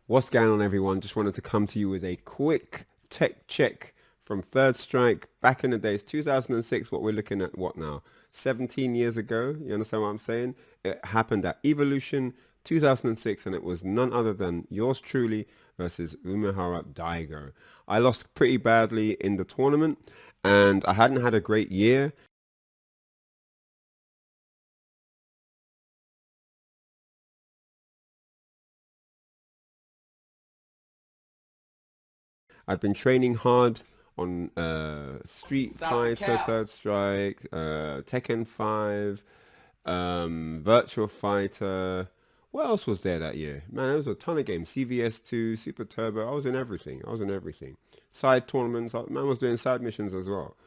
What's going on, everyone? Just wanted to come to you with a quick tech check from Third Strike back in the days, 2006. What we're looking at, what now? 17 years ago. You understand what I'm saying? It happened at Evolution 2006, and it was none other than yours truly versus Umehara Daigo. I lost pretty badly in the tournament, and I hadn't had a great year. I've been training hard on Street Stop the Fighter, cap. Third Strike, Tekken 5, Virtual Fighter. What else was there that year? Man, there was a ton of games. CVS2, Super Turbo. I was in everything. I was in everything. Side tournaments. Man was doing side missions as well.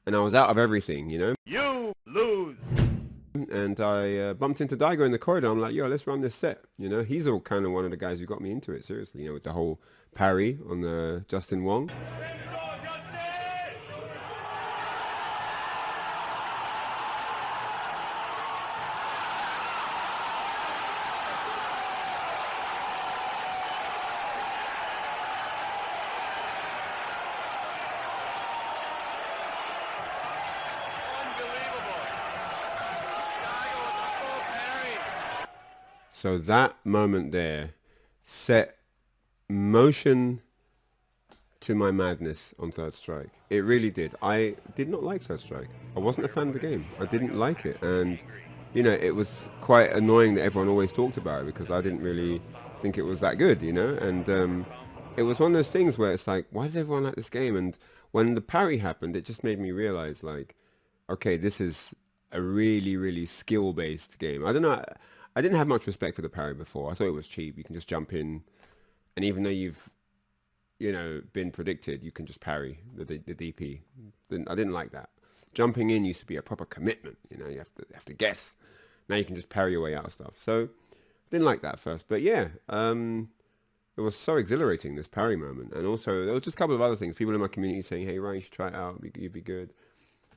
And I was out of everything, you know? You lose. And I bumped into Daigo in the corridor. I'm like, yo, let's run this set. You know, he's all kind of one of the guys who got me into it, seriously, you know, with the whole parry on the Justin Wong. Unbelievable. Daigo with a full parry. So that moment there set motion to my madness on Third Strike. It really did. I did not like Third Strike. I wasn't a fan of the game. I didn't like it. And, you know, it was quite annoying that everyone always talked about it because I didn't really think it was that good, you know? And it was one of those things where it's like, why does everyone like this game? And when the parry happened, it just made me realize, like, okay, this is a really, really skill-based game. I don't know. I didn't have much respect for the parry before. I thought it was cheap. You can just jump in, and even though you've, you know, been predicted, you can just parry the DP. I didn't like that. Jumping in used to be a proper commitment. You know, you have to guess. Now you can just parry your way out of stuff. So I didn't like that at first, but yeah, it was so exhilarating, this parry moment. And also there was just a couple of other things. People in my community saying, "Hey Ryan, you should try it out. You'd be good."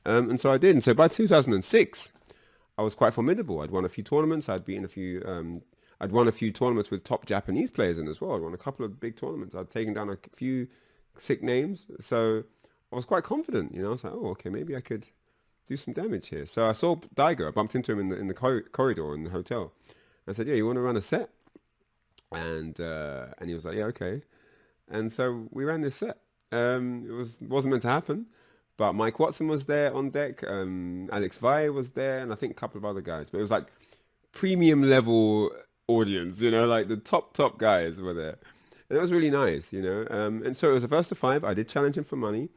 And so I did. And so by 2006, I was quite formidable. I'd won a few tournaments. I'd beaten a few. I'd won a few tournaments with top Japanese players in as well. I'd won a couple of big tournaments. I'd taken down a few sick names. So I was quite confident. You know, I was like, oh, okay, maybe I could do some damage here. So I saw Daigo. I bumped into him in the corridor in the hotel. I said, yeah, you want to run a set? And he was like, yeah, okay. And so we ran this set. Wasn't meant to happen, but Mike Watson was there on deck. Alex Valle was there, and I think a couple of other guys. But it was like premium level audience, you know, like the top guys were there. And it was really nice, you know. And so it was a first to five. I did challenge him for money.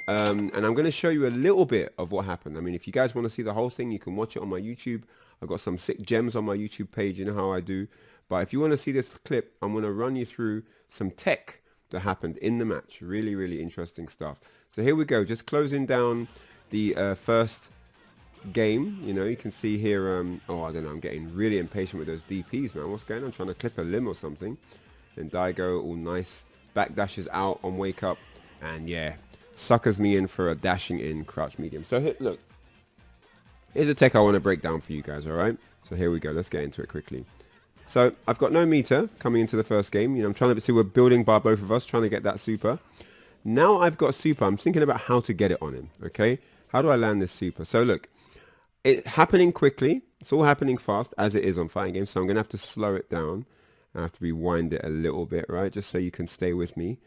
And I'm going to show you a little bit of what happened. I mean, if you guys want to see the whole thing, you can watch it on my YouTube. I've got some sick gems on my YouTube page. You know how I do. But if you want to see this clip, I'm going to run you through some tech that happened in the match. Really, really interesting stuff. So here we go. Just closing down the first game. You know, you can see here. Oh, I don't know. I'm getting really impatient with those DPs, man. What's going on? I'm trying to clip a limb or something. And Daigo, all nice, back dashes out on wake up. And yeah, suckers me in for a dashing in crouch medium. So here, look, here's a tech I want to break down for you guys, all right? So here we go. Let's get into it quickly. So I've got no meter coming into the first game. You know, I'm trying to see we're building by both of us, trying to get that super. Now I've got super. I'm thinking about how to get it on him, okay? How do I land this super? So look, it's happening quickly. It's all happening fast, as it is on fighting games. So I'm going to have to slow it down. I have to rewind it a little bit, right? Just so you can stay with me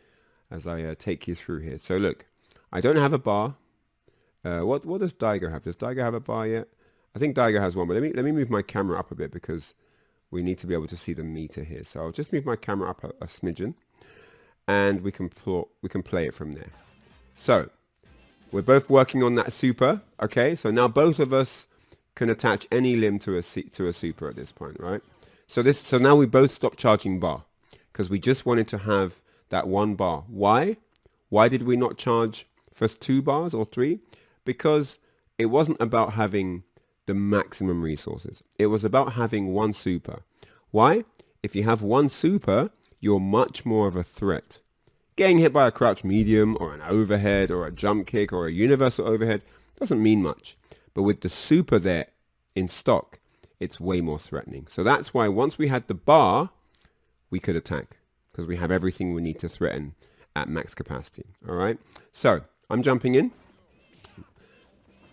as I take you through here. So look, I don't have a bar. What does Daigo have? Does Daigo have a bar yet? I think Daigo has one, but let me move my camera up a bit because we need to be able to see the meter here. So I'll just move my camera up a smidgen, and we can play it from there. So we're both working on that super, okay? So now both of us can attach any limb to a super at this point, right? So now we both stop charging bar because we just wanted to have that one bar. Why? Why did we not charge first 2 bars or 3? Because it wasn't about having the maximum resources. It was about having one super. Why? If you have one super, you're much more of a threat. Getting hit by a crouch medium or an overhead or a jump kick or a universal overhead doesn't mean much. But with the super there in stock, it's way more threatening. So that's why once we had the bar, we could attack. because we have everything we need to threaten at max capacity. All right. So I'm jumping in.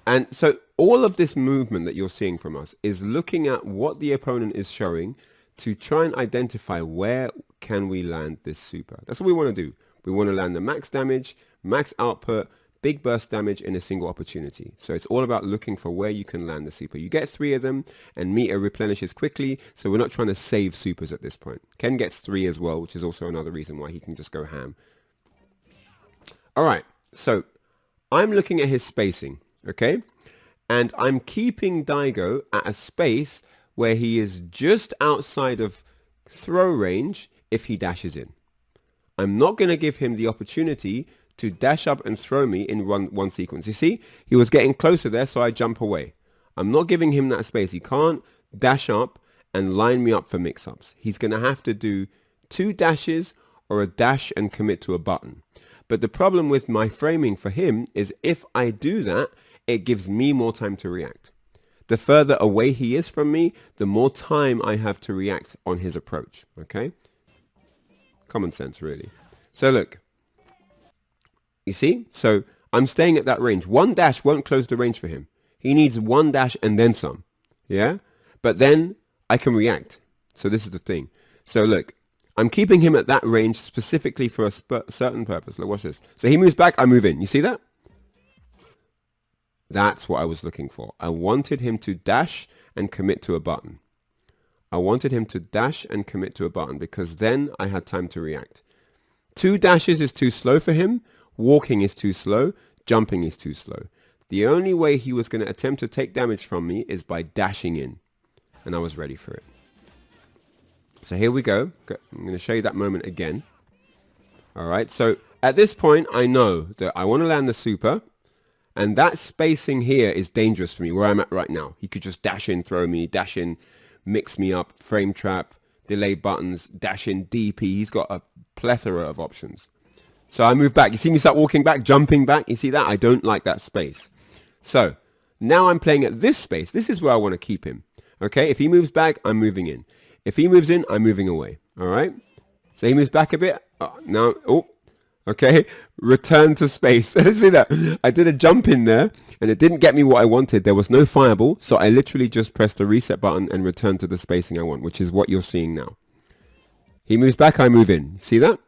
And so all of this movement that you're seeing from us is looking at what the opponent is showing to try and identify where can we land this super. That's what we want to do. We want to land the max damage, max output, big burst damage in a single opportunity. So it's all about looking for where you can land the super. You get 3 of them and meter replenishes quickly. So we're not trying to save supers at this point. Ken gets 3 as well, which is also another reason why he can just go ham. All right. So I'm looking at his spacing. Okay. And I'm keeping Daigo at a space where he is just outside of throw range if he dashes in. I'm not going to give him the opportunity to dash up and throw me in one sequence. You see, he was getting closer there, so I jump away. I'm not giving him that space. He can't dash up and line me up for mix-ups. He's going to have to do 2 dashes or a dash and commit to a button. But the problem with my framing for him is if I do that, it gives me more time to react. The further away he is from me, the more time I have to react on his approach. Okay? Common sense, really. So look. You see? So I'm staying at that range. 1 dash won't close the range for him. He needs 1 dash and then some. Yeah? But then I can react. So this is the thing. So look. I'm keeping him at that range specifically for a certain purpose. Look, watch this. So he moves back, I move in. You see that? That's what I was looking for. I wanted him to dash and commit to a button. I wanted him to dash and commit to a button because then I had time to react. 2 dashes is too slow for him. Walking is too slow. Jumping is too slow. The only way he was going to attempt to take damage from me is by dashing in. And I was ready for it. So here we go. I'm going to show you that moment again. All right. So at this point, I know that I want to land the super. And that spacing here is dangerous for me where I'm at right now. He could just dash in, throw me, dash in, mix me up, frame trap, delay buttons, dash in, DP. He's got a plethora of options. So I move back. You see me start walking back, jumping back. You see that? I don't like that space. So now I'm playing at this space. This is where I want to keep him. Okay. If he moves back, I'm moving in. If he moves in, I'm moving away. All right. So he moves back a bit. Now, okay. Return to space. See that? I did a jump in there and it didn't get me what I wanted. There was no fireball. So I literally just pressed the reset button and returned to the spacing I want, which is what you're seeing now. He moves back. I move in. See that?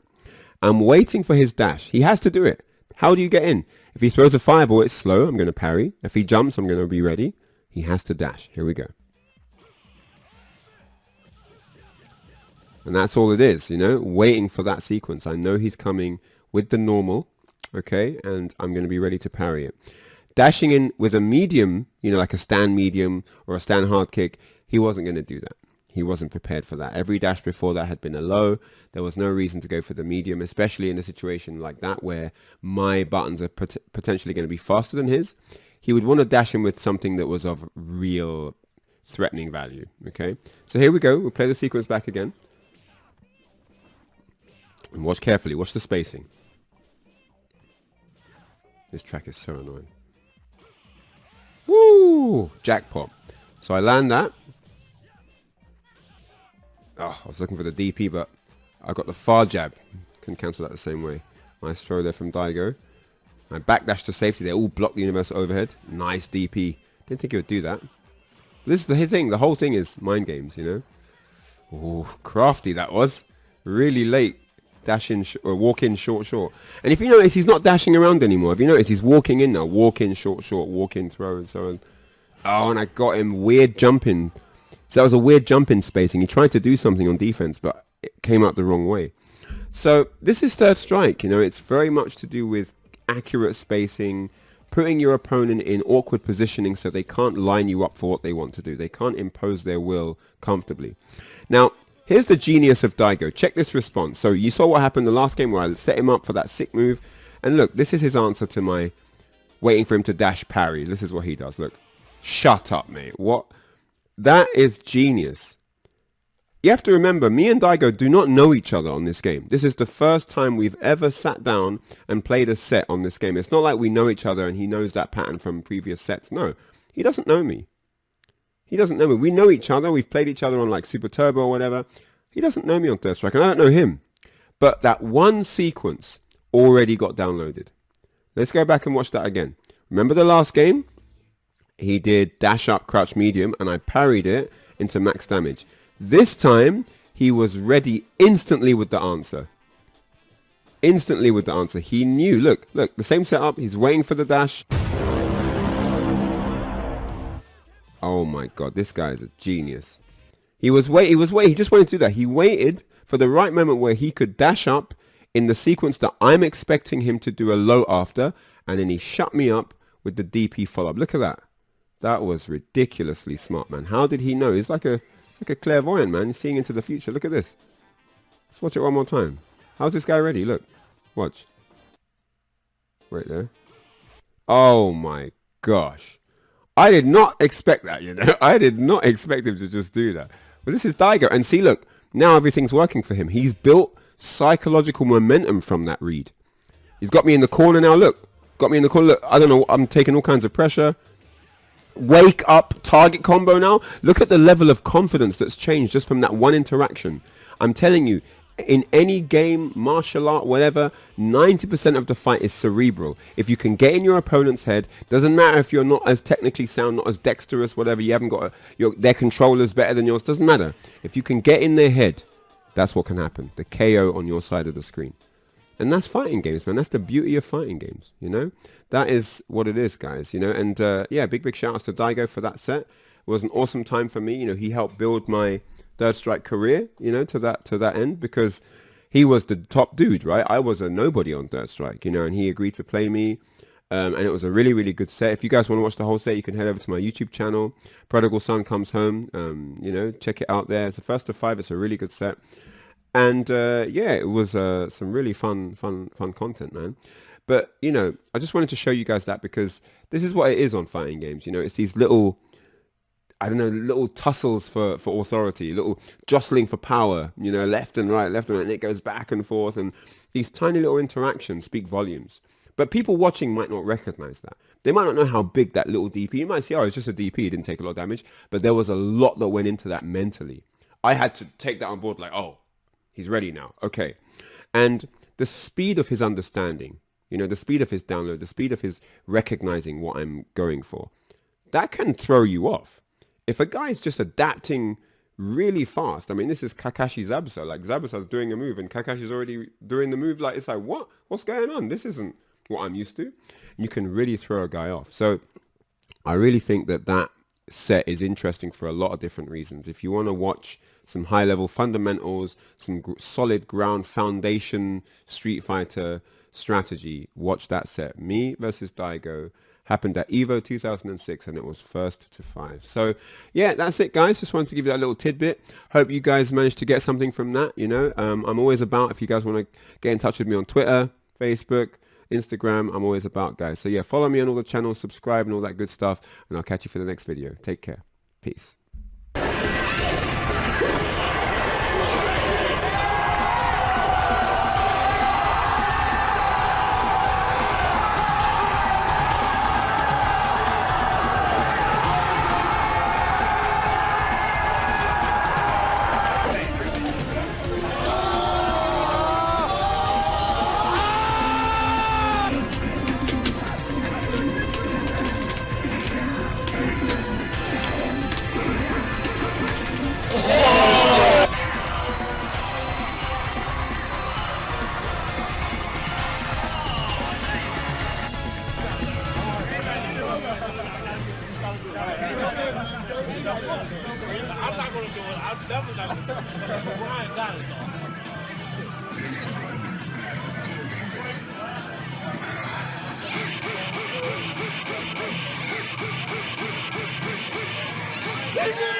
I'm waiting for his dash. He has to do it. How do you get in? If he throws a fireball, it's slow. I'm going to parry. If he jumps, I'm going to be ready. He has to dash. Here we go. And that's all it is, you know, waiting for that sequence. I know he's coming with the normal, okay, and I'm going to be ready to parry it. Dashing in with a medium, you know, like a stand medium or a stand hard kick, he wasn't going to do that. He wasn't prepared for that. Every dash before that had been a low. There was no reason to go for the medium, especially in a situation like that where my buttons are potentially going to be faster than his. He would want to dash in with something that was of real threatening value, okay? So here we go. We'll play the sequence back again. And watch carefully. Watch the spacing. This track is so annoying. Woo! Jackpot. So I land that. Oh, I was looking for the DP, but I got the far jab. Couldn't cancel that the same way. Nice throw there from Daigo. I backdash to safety. They all block the universal overhead. Nice DP. Didn't think he would do that. This is the thing. The whole thing is mind games, you know. Oh, crafty that was. Really late. Dash in or walk in short. And if you notice, he's not dashing around anymore. If you notice, he's walking in now. Walk in short, walk in throw and so on. Oh, and I got him weird jumping. So that was a weird jump in spacing. He tried to do something on defense, but it came out the wrong way. So this is third strike. You know, it's very much to do with accurate spacing, putting your opponent in awkward positioning so they can't line you up for what they want to do. They can't impose their will comfortably. Now, here's the genius of Daigo. Check this response. So you saw what happened the last game where I set him up for that sick move. And look, this is his answer to my waiting for him to dash parry. This is what he does. Look. Shut up, mate. What? That is genius. You have to remember, me and Daigo do not know each other on this game. This is the first time we've ever sat down and played a set on this game. It's not like we know each other and he knows that pattern from previous sets. No, he doesn't know me. He doesn't know me. We know each other. We've played each other on like Super Turbo or whatever. He doesn't know me on Third Strike and I don't know him. But that one sequence already got downloaded. Let's go back and watch that again. Remember the last game? He did dash up, crouch medium, and I parried it into max damage. This time, he was ready instantly with the answer. Instantly with the answer. He knew, look, the same setup. He's waiting for the dash. Oh my God, this guy is a genius. He just wanted to do that. He waited for the right moment where he could dash up in the sequence that I'm expecting him to do a low after, and then he shut me up with the DP follow-up. Look at that. That was ridiculously smart, man. How did he know? It's like a clairvoyant, man. He's seeing into the future. Look at this. Let's watch it one more time. How's this guy ready? Look. Watch. Right there. Oh my gosh. I did not expect that, you know. I did not expect him to just do that. But this is Daigo. And see, look. Now everything's working for him. He's built psychological momentum from that read. He's got me in the corner now. Look. Got me in the corner. Look. I don't know. I'm taking all kinds of pressure. Wake up, target combo now. Look at the level of confidence that's changed just from that one interaction. I'm telling you, in any game, martial art, whatever, 90% of the fight is cerebral. If you can get in your opponent's head, doesn't matter if you're not as technically sound, not as dexterous, whatever, you haven't got their controller's better than yours, doesn't matter. If you can get in their head, that's what can happen. The KO on your side of the screen. And that's fighting games, man. That's the beauty of fighting games, you know? That is what it is, guys, you know? And yeah, big shout outs to Daigo for that set. It was an awesome time for me. You know, he helped build my Third Strike career, you know, to that end, because he was the top dude, right? I was a nobody on Third Strike, you know, and he agreed to play me. And it was a really good set. If you guys want to watch the whole set, you can head over to my YouTube channel, Prodigal Son Comes Home. You know, check it out there. It's the first of 5. It's a really good set. And yeah, it was some really fun content, man. But, you know, I just wanted to show you guys that because this is what it is on fighting games. You know, it's these little, I don't know, little tussles for authority, little jostling for power, you know, left and right, and it goes back and forth. And these tiny little interactions speak volumes. But people watching might not recognize that. They might not know how big that little DP, you might say, oh, it's just a DP, it didn't take a lot of damage. But there was a lot that went into that mentally. I had to take that on board like, oh, he's ready now. Okay. And the speed of his understanding, you know, the speed of his download, the speed of his recognizing what I'm going for, that can throw you off. If a guy's just adapting really fast, I mean, this is Kakashi Zabuza. Like, Zabuza's doing a move and Kakashi's already doing the move. Like, it's like, what? What's going on? This isn't what I'm used to. You can really throw a guy off. So I really think that set is interesting for a lot of different reasons. If you want to watch some high-level fundamentals, some solid ground foundation Street Fighter strategy, watch that set. Me versus Daigo happened at Evo 2006 and it was 1st to 5. So yeah, that's it, guys. Just wanted to give you that little tidbit. Hope you guys managed to get something from that. You know, I'm always about, if you guys want to get in touch with me on Twitter, Facebook, Instagram, I'm always about, guys. So yeah, follow me on all the channels, subscribe and all that good stuff, and I'll catch you for the next video. Take care. Peace. I'm not going to do it. I'm definitely not going to do it. Ryan got it, though.